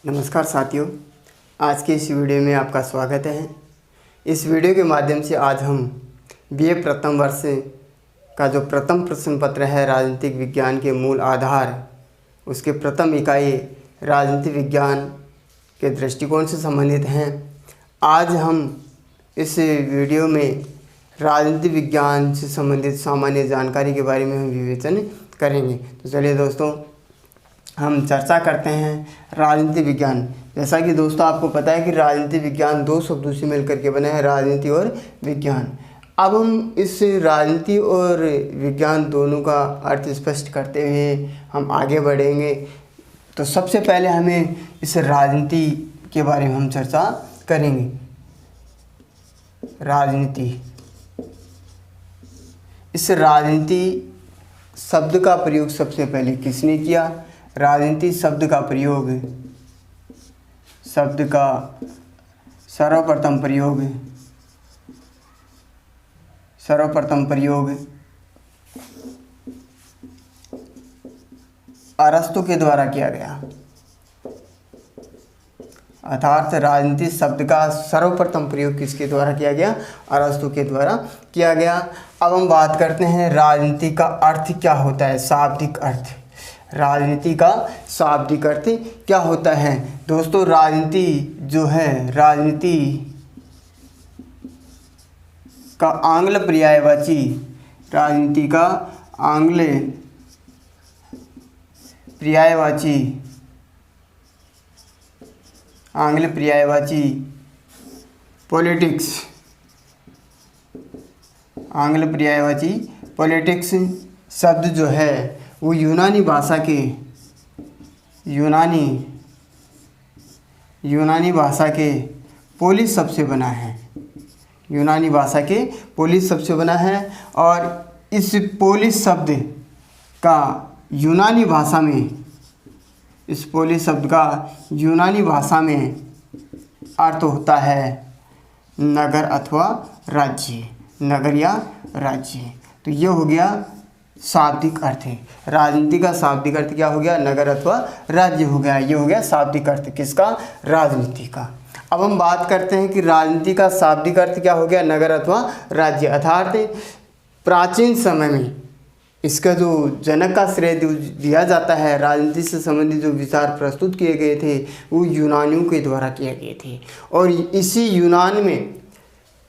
नमस्कार साथियों, आज के इस वीडियो में आपका स्वागत है। इस वीडियो के माध्यम से आज हम बीए प्रथम वर्ष का जो प्रथम प्रश्न पत्र है राजनीतिक विज्ञान के मूल आधार, उसके प्रथम इकाई राजनीति विज्ञान के दृष्टिकोण से संबंधित हैं। आज हम इस वीडियो में राजनीति विज्ञान से संबंधित सामान्य जानकारी के बारे में हम विवेचन करेंगे। तो चलिए दोस्तों, हम चर्चा करते हैं राजनीति विज्ञान। जैसा कि दोस्तों आपको पता है कि राजनीति विज्ञान दो शब्दों से मिलकर के बना है, राजनीति और विज्ञान। अब हम इस राजनीति और विज्ञान दोनों का अर्थ स्पष्ट करते हुए हम आगे बढ़ेंगे। तो सबसे पहले हमें इस राजनीति के बारे में हम चर्चा करेंगे। राजनीति, इस राजनीति शब्द का प्रयोग सबसे पहले किसने किया? राजनीति शब्द का प्रयोग, शब्द का सर्वप्रथम प्रयोग अरस्तु के द्वारा किया गया। अर्थात राजनीति शब्द का सर्वप्रथम प्रयोग किसके द्वारा किया गया? अरस्तु के द्वारा किया गया। अब हम बात करते हैं राजनीति का अर्थ क्या होता है, शाब्दिक अर्थ। राजनीति का शाब्दिक अर्थ क्या होता है? दोस्तों राजनीति जो है, राजनीति का आंग्ल पर्यायवाची, राजनीति का आंग्ल पर्यायवाची पॉलिटिक्स, आंग्ल पर्यायवाची पॉलिटिक्स शब्द जो है वो यूनानी भाषा के पोलिस शब्द से बना है। यूनानी भाषा के पोलिस शब्द से बना है और इस पोलिस शब्द का यूनानी भाषा में, इस पोलिस शब्द का यूनानी भाषा में अर्थ होता है नगर अथवा राज्य, नगर या राज्य। तो ये हो गया शाब्दिक अर्थ है। राजनीति का शाब्दिक अर्थ क्या हो गया? नगर अथवा राज्य हो गया। ये हो गया शाब्दिक अर्थ किसका? राजनीति का। अब हम बात करते हैं कि राजनीति का शाब्दिक अर्थ क्या हो गया? नगर अथवा राज्य। अर्थात प्राचीन समय में इसका जो जनक का श्रेय दिया जाता है, राजनीति से संबंधित जो विचार प्रस्तुत किए गए थे वो यूनानियों के द्वारा किए गए थे। और इसी यूनान में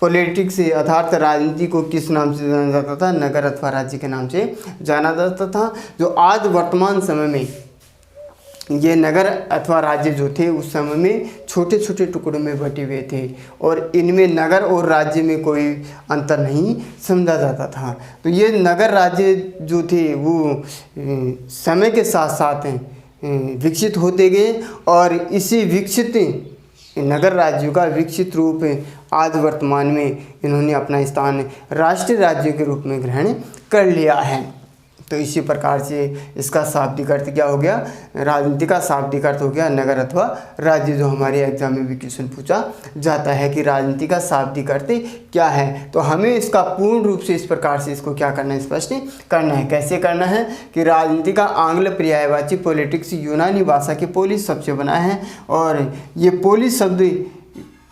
पॉलिटिक्स अर्थात राजनीति को किस नाम से जाना जाता था? नगर अथवा राज्य के नाम से जाना जाता था। जो आज वर्तमान समय में ये नगर अथवा राज्य जो थे उस समय में छोटे छोटे टुकड़ों में बटे हुए थे और इनमें नगर और राज्य में कोई अंतर नहीं समझा जाता था। तो ये नगर राज्य जो थे वो समय के साथ साथ विकसित होते गए और इसी विकसित नगर राज्यों का विकसित रूप आज वर्तमान में इन्होंने अपना स्थान राष्ट्रीय राज्यों के रूप में ग्रहण कर लिया है। तो इसी प्रकार से इसका शाब्दिक अर्थ क्या हो गया? राजनीति का शाब्दिक अर्थ हो गया नगर अथवा राज्य, जो हमारे एग्जाम में भी क्वेश्चन पूछा जाता है कि राजनीति का शाब्दिक अर्थ क्या है। तो हमें इसका पूर्ण रूप से इस प्रकार से इसको क्या करना है? स्पष्ट करना है। कैसे करना है कि राजनीति का आंग्ल पर्यायवाची पॉलिटिक्स यूनानी भाषा के पोलिस शब्द से बना है और ये पोलिस शब्द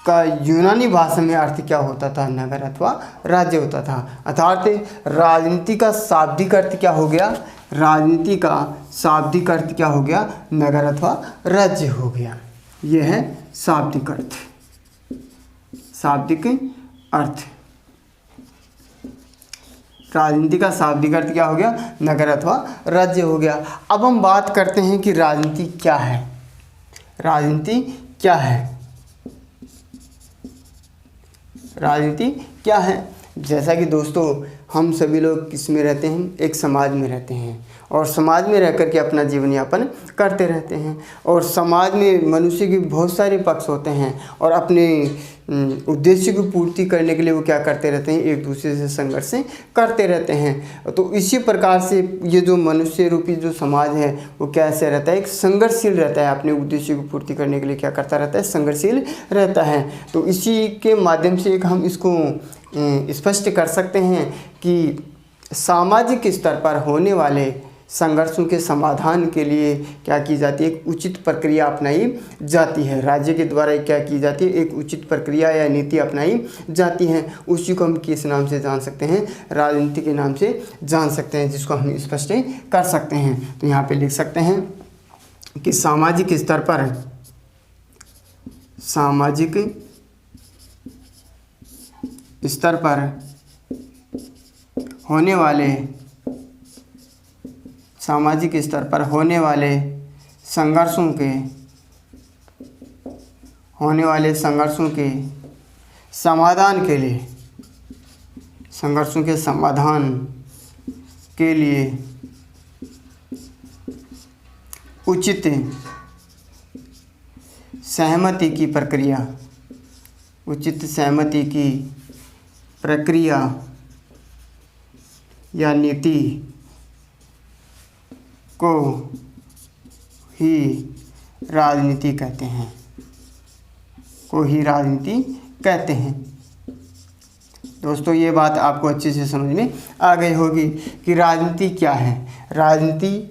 का यूनानी भाषा में अर्थ क्या होता था? नगर अथवा राज्य होता था। अर्थात राजनीति का शाब्दिक अर्थ क्या हो गया? राजनीति का शाब्दिक अर्थ क्या हो गया? नगर अथवा राज्य हो गया। यह है शाब्दिक अर्थ, शाब्दिक अर्थ। राजनीति का शाब्दिक अर्थ क्या हो गया? नगर अथवा राज्य हो गया। अब हम बात करते हैं कि राजनीति क्या है। राजनीति क्या है? राजनीति क्या है? जैसा कि दोस्तों हम सभी लोग किस में रहते हैं? एक समाज में रहते हैं और समाज में रह कर के अपना जीवन यापन करते रहते हैं और समाज में मनुष्य के बहुत सारे पक्ष होते हैं और अपने उद्देश्य की पूर्ति करने के लिए वो क्या करते रहते हैं? एक दूसरे से संघर्ष करते रहते हैं। तो इसी प्रकार से ये जो मनुष्य रूपी जो समाज है वो कैसे रहता है? एक संघर्षशील रहता है। अपने उद्देश्य की पूर्ति करने के लिए क्या करता रहता है? संघर्षशील रहता है। तो इसी के माध्यम से एक हम इसको स्पष्ट कर सकते हैं कि सामाजिक स्तर पर होने वाले संघर्षों के समाधान के लिए क्या की जाती है, एक उचित प्रक्रिया अपनाई जाती है। राज्य के द्वारा क्या की जाती है, एक उचित प्रक्रिया या नीति अपनाई जाती है। उसी को हम किस नाम से जान सकते हैं, राजनीति के नाम से जान सकते हैं, जिसको हम स्पष्ट कर सकते हैं। तो यहाँ पे लिख सकते हैं कि सामाजिक स्तर पर होने वाले संघर्षों के समाधान के लिए उचित सहमति की प्रक्रिया या नीति को ही राजनीति कहते हैं। दोस्तों ये बात आपको अच्छे से समझ में आ गई होगी कि राजनीति क्या है। राजनीति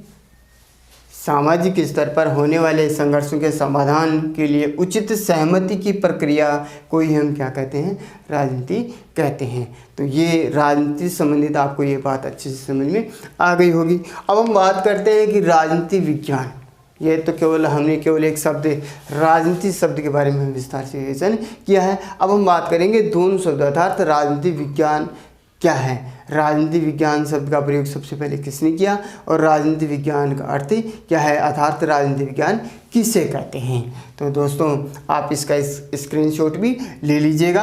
सामाजिक स्तर पर होने वाले संघर्षों के समाधान के लिए उचित सहमति की प्रक्रिया को ही हम क्या कहते हैं, राजनीति कहते हैं। तो ये राजनीति से संबंधित आपको ये बात अच्छे से समझ में आ गई होगी। अब हम बात करते हैं कि राजनीति विज्ञान, ये तो हमने केवल एक शब्द राजनीति शब्द के बारे में विस्तार से विवेचन किया है। अब हम बात करेंगे दोनों शब्द अर्थात राजनीति विज्ञान क्या है, राजनीति विज्ञान शब्द का प्रयोग सबसे पहले किसने किया और राजनीति विज्ञान का अर्थ क्या है अर्थात राजनीति विज्ञान किसे कहते हैं। तो दोस्तों आप इसका स्क्रीनशॉट भी ले लीजिएगा।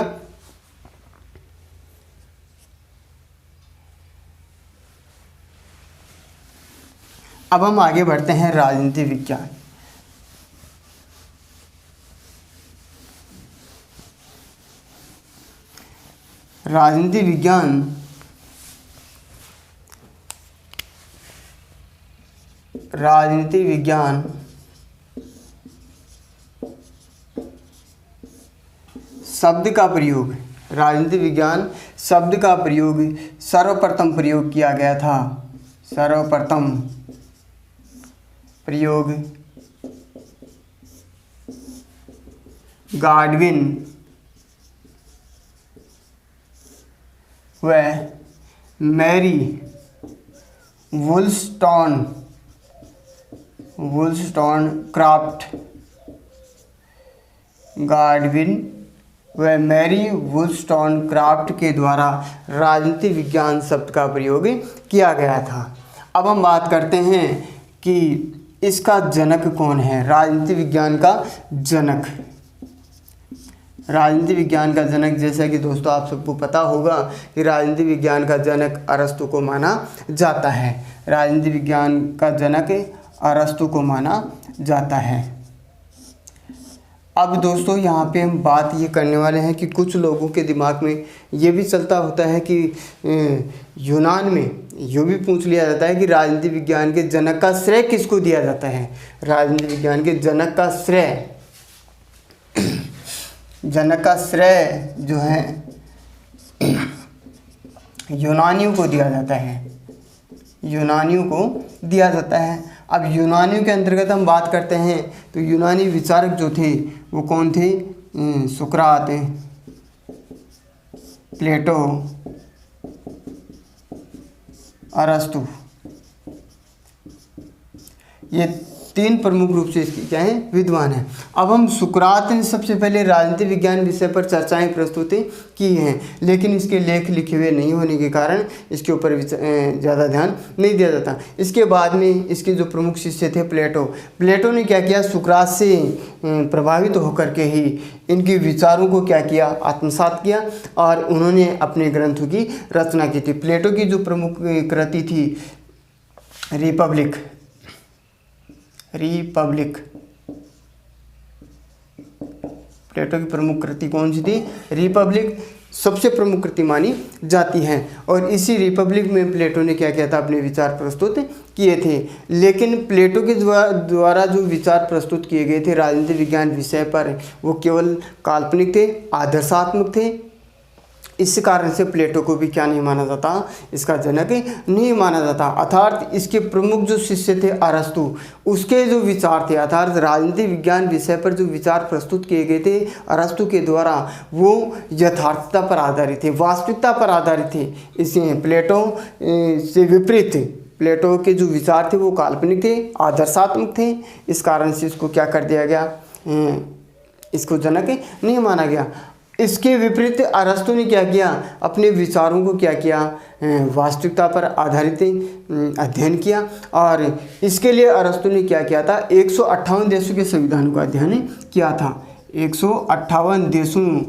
अब हम आगे बढ़ते हैं राजनीति विज्ञान। राजनीति विज्ञान शब्द का प्रयोग, राजनीति विज्ञान शब्द का प्रयोग सर्वप्रथम प्रयोग किया गया था। सर्वप्रथम प्रयोग गाडविन व मैरी वुllstonecraft, गाडविन व मैरी वुllstonecraft के द्वारा राजनीति विज्ञान शब्द का प्रयोग किया गया था। अब हम बात करते हैं कि इसका जनक कौन है, राजनीति विज्ञान का जनक। राजनीति विज्ञान का जनक, जैसा कि दोस्तों आप सबको पता होगा कि राजनीति विज्ञान का जनक अरस्तु को माना जाता है। राजनीति विज्ञान का जनक अरस्तु को माना जाता है। अब दोस्तों यहाँ पे हम बात ये करने वाले हैं कि कुछ लोगों के दिमाग में ये भी चलता होता है कि यूनान में ये भी पूछ लिया जाता है कि राजनीति विज्ञान के जनक का श्रेय किसको दिया जाता है। राजनीति विज्ञान के जनक का श्रेय जो है यूनानियों को दिया जाता है। अब यूनानियों के अंतर्गत हम बात करते हैं तो यूनानी विचारक जो थे वो कौन थे, सुकरात, प्लेटो, अरस्तु, ये तीन प्रमुख रूप से इसकी क्या है विद्वान हैं। अब हम सुकरात ने सबसे पहले राजनीति विज्ञान विषय पर चर्चाएं प्रस्तुत की हैं, लेकिन इसके लेख लिखे हुए नहीं होने के कारण इसके ऊपर ज़्यादा ध्यान नहीं दिया जाता। इसके बाद में इसके जो प्रमुख शिष्य थे प्लेटो ने क्या किया, सुकरात से प्रभावित होकर के ही इनके विचारों को क्या किया, आत्मसात किया और उन्होंने अपने ग्रंथों की रचना की थी। प्लेटो की जो प्रमुख कृति थी रिपब्लिक, प्लेटो की प्रमुख कृति कौन सी थी, रिपब्लिक सबसे प्रमुख कृति मानी जाती है। और इसी रिपब्लिक में प्लेटो ने क्या किया था, अपने विचार प्रस्तुत किए थे। लेकिन प्लेटो के द्वारा जो विचार प्रस्तुत किए गए थे राजनीति विज्ञान विषय पर वो केवल काल्पनिक थे, आदर्शात्मक थे इस कारण से प्लेटो को भी क्या नहीं माना जाता, इसका जनक नहीं माना जाता। अर्थात इसके प्रमुख जो शिष्य थे अरस्तु, उसके जो विचार थे अर्थात राजनीति विज्ञान विषय पर जो विचार प्रस्तुत किए गए थे अरस्तु के द्वारा, वो यथार्थता पर आधारित थे, वास्तविकता पर आधारित थे। इससे प्लेटो से विपरीत थे। प्लेटो के जो विचार थे वो काल्पनिक थे, आदर्शात्मक थे। इस कारण से इसको क्या कर दिया गया, इसको जनक नहीं माना गया। इसके विपरीत अरस्तु ने क्या किया, अपने विचारों को क्या किया, वास्तविकता पर आधारित अध्ययन किया। और इसके लिए अरस्तु ने क्या किया था, 158 देशों के संविधानों का अध्ययन किया था। 158 देशों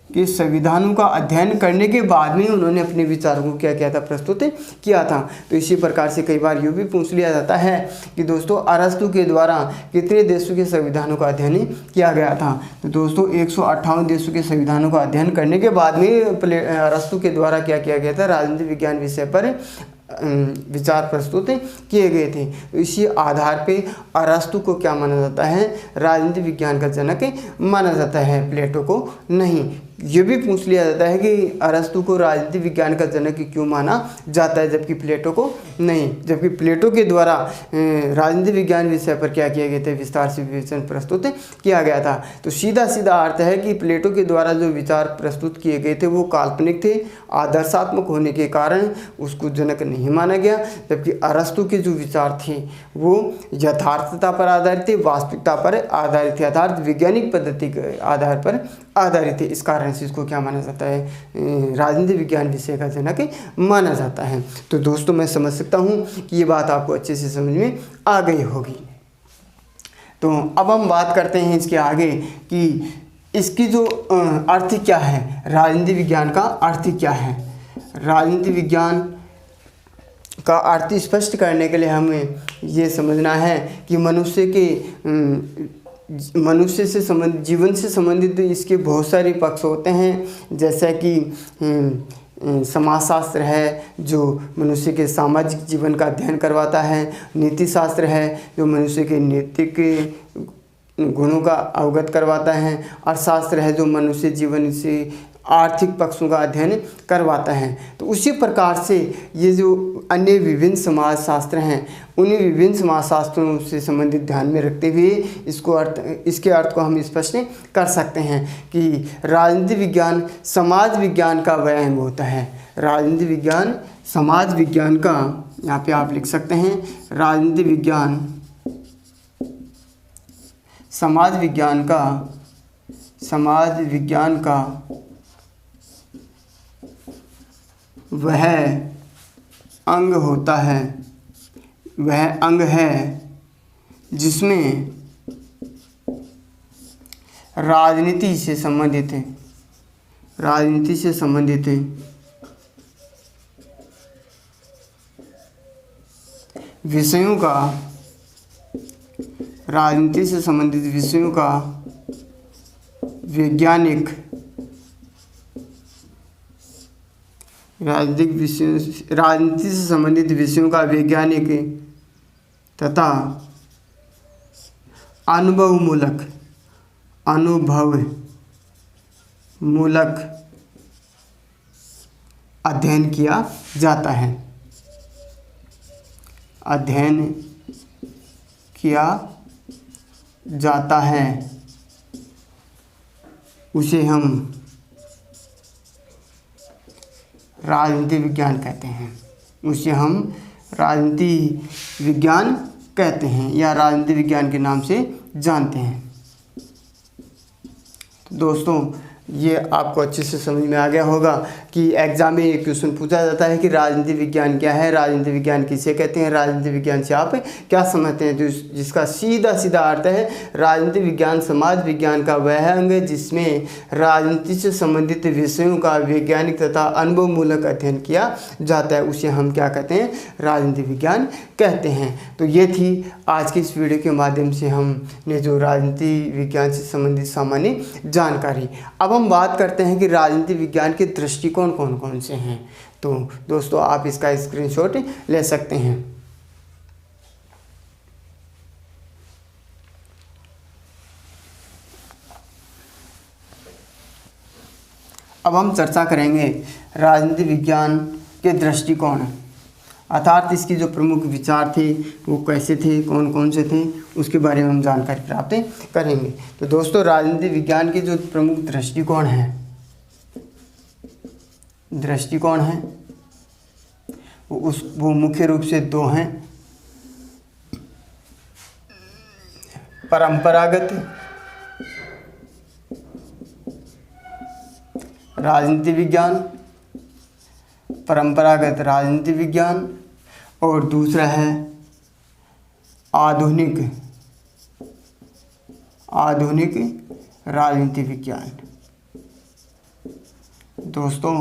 के संविधानों का अध्ययन करने के बाद में उन्होंने अपने विचारों को क्या किया था, प्रस्तुत किया था। तो इसी प्रकार से कई बार यूँ भी पूछ लिया जाता है कि दोस्तों अरस्तु के द्वारा कितने देशों के संविधानों का अध्ययन किया गया था। तो दोस्तों 158 देशों के संविधानों का अध्ययन करने के बाद में अरस्तु के द्वारा क्या किया गया था, राजनीति विज्ञान विषय पर विचार प्रस्तुत किए गए थे। तो इसी आधार पे अरस्तु को क्या माना जाता है, राजनीति विज्ञान का जनक माना जाता है, प्लेटो को नहीं। ये भी पूछ लिया जाता है कि अरस्तु को राजनीति विज्ञान का जनक क्यों माना जाता है जबकि प्लेटो को नहीं, जबकि प्लेटो के द्वारा राजनीति विज्ञान विषय पर क्या किए गए थे, विस्तार से विवेचन प्रस्तुत किया गया था। तो सीधा सीधा अर्थ है कि प्लेटो के द्वारा जो विचार प्रस्तुत किए गए थे वो काल्पनिक थे, आदर्शात्मक होने के कारण उसको जनक नहीं माना गया। जबकि अरस्तु के जो विचार थे वो यथार्थता पर आधारित थे, वास्तविकता पर आधारित थे, अर्थात वैज्ञानिक पद्धति के आधार पर आधारित थे। इस कारण से इसको क्या माना जाता है, राजनीति विज्ञान विषय का जनक माना जाता है। तो दोस्तों मैं समझ सकता हूँ कि ये बात आपको अच्छे से समझ में आ गई होगी। तो अब हम बात करते हैं इसके आगे कि इसकी जो अर्थ क्या है, राजनीति विज्ञान का अर्थ क्या है। राजनीति विज्ञान का अर्थ स्पष्ट करने के लिए हमें ये समझना है कि मनुष्य से संबंधित, जीवन से संबंधित इसके बहुत सारे पक्ष होते हैं। जैसा कि समाजशास्त्र है जो मनुष्य के सामाजिक जीवन का अध्ययन करवाता है, नीति शास्त्र है जो मनुष्य के नैतिक गुणों का अवगत करवाता है, अर्थशास्त्र है जो मनुष्य जीवन से आर्थिक पक्षों का अध्ययन करवाता है। तो उसी प्रकार से ये जो अन्य विभिन्न समाज शास्त्र हैं, उन्हीं विभिन्न समाज शास्त्रों से संबंधित ध्यान में रखते हुए इसके अर्थ को हम स्पष्ट कर सकते हैं कि राजनीति विज्ञान समाज विज्ञान का व्यायाम होता है। राजनीति विज्ञान समाज विज्ञान का, यहाँ पे आप लिख सकते हैं, राजनीति विज्ञान समाज विज्ञान का वह अंग होता है, वह अंग है जिसमें राजनीति से संबंधित विषयों का, राजनीति से संबंधित विषयों का वैज्ञानिक, राजनीति से संबंधित विषयों का वैज्ञानिक तथा अनुभवमूलक अध्ययन किया जाता है, अध्ययन किया जाता है, उसे हम राजनीति विज्ञान कहते हैं, उसे हम राजनीति विज्ञान कहते हैं या राजनीति विज्ञान के नाम से जानते हैं। तो दोस्तों ये आपको अच्छे से समझ में आ गया होगा कि एग्जाम में एक क्वेश्चन पूछा जाता है कि राजनीति विज्ञान क्या है, राजनीति विज्ञान किसे कहते हैं, राजनीति विज्ञान से आप क्या समझते हैं। तो जिसका सीधा सीधा अर्थ है राजनीति विज्ञान समाज विज्ञान का वह अंग है जिसमें राजनीति से संबंधित विषयों का वैज्ञानिक तथा अनुभवमूलक अध्ययन किया जाता है, उसे हम क्या कहते हैं, राजनीति विज्ञान कहते हैं। तो ये थी आज की इस वीडियो के माध्यम से हमने जो राजनीति विज्ञान से संबंधित सामान्य जानकारी। अब हम बात करते हैं कि राजनीति विज्ञान के दृष्टिकोण कौन कौन से हैं। तो दोस्तों आप इसका स्क्रीनशॉट ले सकते हैं। अब हम चर्चा करेंगे राजनीति विज्ञान के दृष्टिकोण, अर्थात इसकी जो प्रमुख विचार थे वो कैसे थे, कौन कौन से थे, उसके बारे में हम जानकारी प्राप्त करेंगे। तो दोस्तों, राजनीति विज्ञान के जो प्रमुख दृष्टिकोण हैं वो मुख्य रूप से दो हैं। परंपरागत राजनीति विज्ञान, और दूसरा है आधुनिक राजनीति विज्ञान। दोस्तों,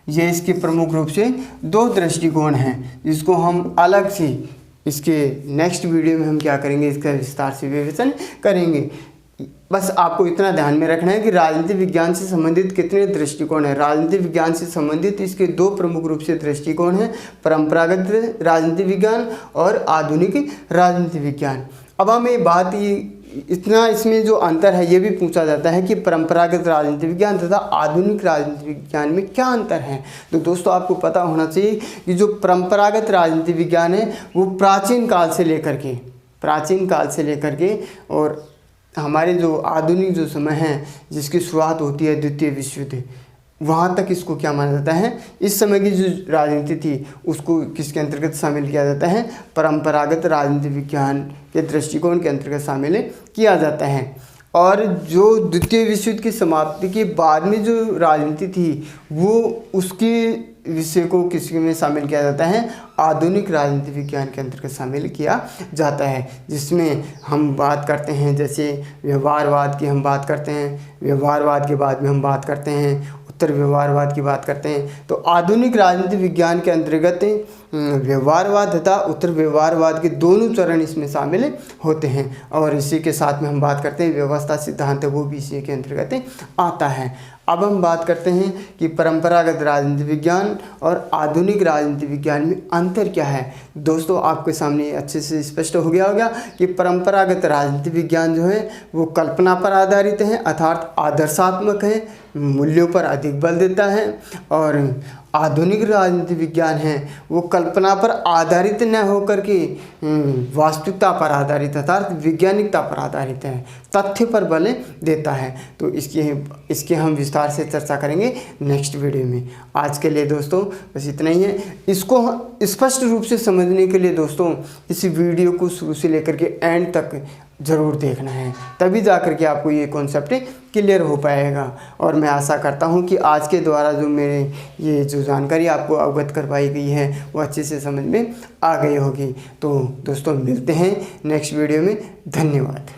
ये इसके प्रमुख रूप से दो दृष्टिकोण हैं, जिसको हम अलग से इसके नेक्स्ट वीडियो में हम क्या करेंगे, इसका विस्तार से विवेचन करेंगे। बस आपको इतना ध्यान में रखना है कि राजनीति विज्ञान से संबंधित कितने दृष्टिकोण हैं। राजनीति विज्ञान से संबंधित इसके दो प्रमुख रूप से दृष्टिकोण हैं, परंपरागत राजनीति विज्ञान और आधुनिक राजनीति विज्ञान। अब हमें बात इतना इसमें जो अंतर है ये भी पूछा जाता है कि परंपरागत राजनीति विज्ञान तथा आधुनिक राजनीति विज्ञान में क्या अंतर है। तो दोस्तों, आपको पता होना चाहिए कि जो परंपरागत राजनीति विज्ञान है वो प्राचीन काल से लेकर के और हमारे जो आधुनिक जो समय है, जिसकी शुरुआत होती है द्वितीय विश्व युद्ध, वहाँ तक इसको क्या माना जाता है, इस समय की जो राजनीति थी उसको किसके अंतर्गत शामिल किया जाता है, परंपरागत राजनीति विज्ञान के दृष्टिकोण के अंतर्गत शामिल किया जाता है। और जो द्वितीय विश्व युद्ध की समाप्ति के बाद में जो राजनीति थी वो उसके विषय को किसी में शामिल किया जाता है, आधुनिक राजनीति विज्ञान के अंतर्गत शामिल किया जाता है, जिसमें हम बात करते हैं जैसे व्यवहारवाद की हम बात करते हैं, व्यवहारवाद के बाद में हम बात करते हैं उत्तर व्यवहारवाद की बात करते हैं। तो आधुनिक राजनीति विज्ञान के अंतर्गत व्यवहारवाद तथा उत्तर व्यवहारवाद के दोनों चरण इसमें शामिल होते हैं। और इसी के साथ में हम बात करते हैं व्यवस्था सिद्धांत, वो भी इसी के अंतर्गत आता है। अब हम बात करते हैं कि परंपरागत राजनीति विज्ञान और आधुनिक राजनीति विज्ञान में अंतर क्या है। दोस्तों, आपके सामने अच्छे से स्पष्ट हो गया होगा कि परंपरागत राजनीति विज्ञान जो है वो कल्पना पर आधारित है, अर्थात आदर्शात्मक है, मूल्यों पर अधिक बल देता है। और आधुनिक राजनीति विज्ञान है वो कल्पना पर आधारित न होकर के वास्तविकता पर आधारित अर्थात वैज्ञानिकता पर आधारित है, तथ्य पर बल देता है। तो इसके हम विस्तार से चर्चा करेंगे नेक्स्ट वीडियो में। आज के लिए दोस्तों बस इतना ही है। इसको स्पष्ट रूप से समझने के लिए दोस्तों इस वीडियो को शुरू से लेकर के एंड तक ज़रूर देखना है, तभी जा कर के आपको ये कॉन्सेप्ट क्लियर हो पाएगा। और मैं आशा करता हूँ कि आज के द्वारा जो मेरे ये जो जानकारी आपको अवगत करवाई गई है वो अच्छे से समझ में आ गई होगी। तो दोस्तों, मिलते हैं नेक्स्ट वीडियो में। धन्यवाद।